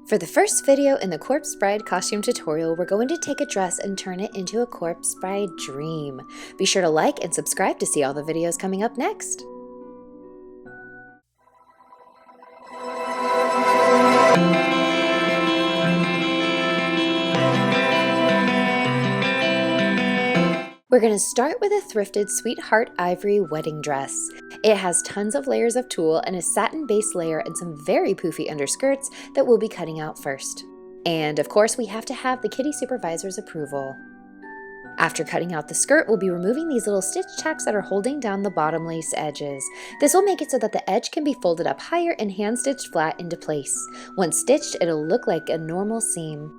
For the first video in the Corpse Bride costume tutorial, we're going to take a dress and turn it into a Corpse Bride dream. Be sure to like and subscribe to see all the videos coming up next. We're going to start with a thrifted Sweetheart Ivory wedding dress. It has tons of layers of tulle and a satin base layer and some very poofy underskirts that we'll be cutting out first. And of course, we have to have the kitty supervisor's approval. After cutting out the skirt, we'll be removing these little stitch tacks that are holding down the bottom lace edges. This will make it so that the edge can be folded up higher and hand stitched flat into place. Once stitched, it'll look like a normal seam.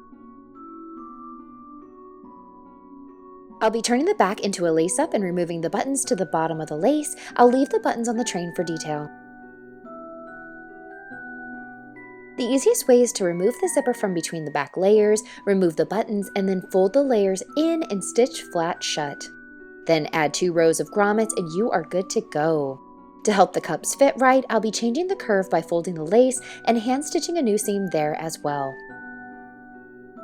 I'll be turning the back into a lace up and removing the buttons to the bottom of the lace. I'll leave the buttons on the train for detail. The easiest way is to remove the zipper from between the back layers, remove the buttons, and then fold the layers in and stitch flat shut. Then add 2 rows of grommets and you are good to go. To help the cups fit right, I'll be changing the curve by folding the lace and hand stitching a new seam there as well.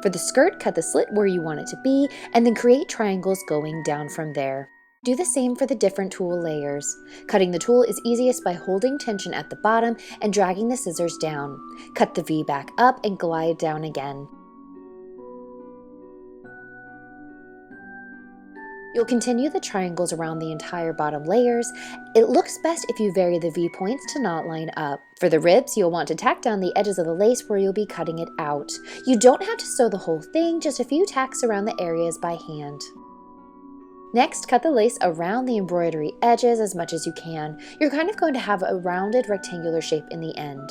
For the skirt, cut the slit where you want it to be, and then create triangles going down from there. Do the same for the different tulle layers. Cutting the tulle is easiest by holding tension at the bottom and dragging the scissors down. Cut the V back up and glide down again. You'll continue the triangles around the entire bottom layers. It looks best if you vary the V points to not line up. For the ribs, you'll want to tack down the edges of the lace where you'll be cutting it out. You don't have to sew the whole thing, just a few tacks around the areas by hand. Next, cut the lace around the embroidery edges as much as you can. You're kind of going to have a rounded rectangular shape in the end.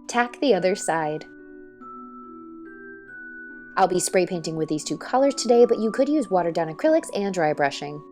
Tack the other side. I'll be spray painting with these 2 colors today, but you could use watered down acrylics and dry brushing.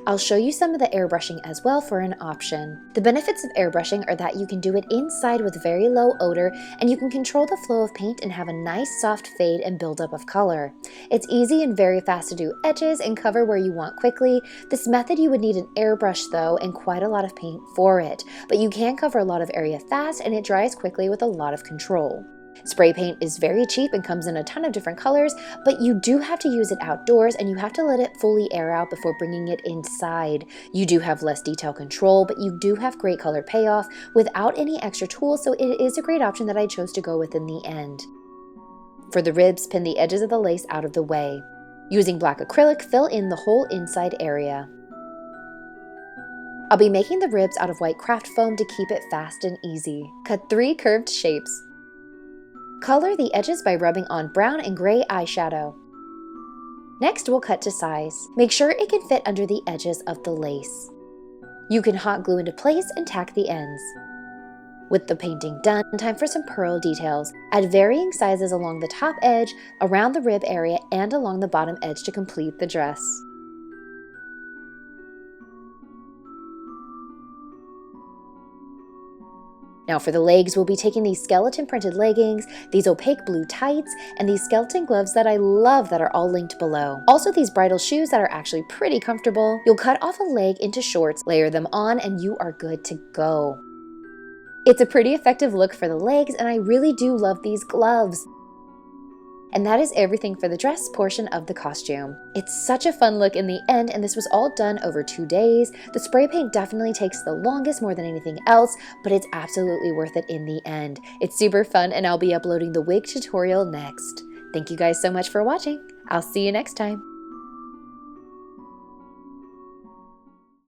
I'll show you some of the airbrushing as well for an option. The benefits of airbrushing are that you can do it inside with very low odor, and you can control the flow of paint and have a nice soft fade and buildup of color. It's easy and very fast to do edges and cover where you want quickly. This method you would need an airbrush though and quite a lot of paint for it, but you can cover a lot of area fast and it dries quickly with a lot of control. Spray paint is very cheap and comes in a ton of different colors, but you do have to use it outdoors and you have to let it fully air out before bringing it inside. You do have less detail control, but you do have great color payoff without any extra tools, so it is a great option that I chose to go with in the end. For the ribs, pin the edges of the lace out of the way. Using black acrylic, fill in the whole inside area. I'll be making the ribs out of white craft foam to keep it fast and easy. Cut 3 curved shapes. Color the edges by rubbing on brown and gray eyeshadow. Next, we'll cut to size. Make sure it can fit under the edges of the lace. You can hot glue into place and tack the ends. With the painting done, time for some pearl details. Add varying sizes along the top edge, around the rib area, and along the bottom edge to complete the dress. Now for the legs, we'll be taking these skeleton printed leggings, these opaque blue tights, and these skeleton gloves that I love that are all linked below. Also these bridal shoes that are actually pretty comfortable. You'll cut off a leg into shorts, layer them on, and you are good to go. It's a pretty effective look for the legs, and I really do love these gloves. And that is everything for the dress portion of the costume. It's such a fun look in the end, and this was all done over 2 days. The spray paint definitely takes the longest more than anything else, but it's absolutely worth it in the end. It's super fun, and I'll be uploading the wig tutorial next. Thank you guys so much for watching. I'll see you next time.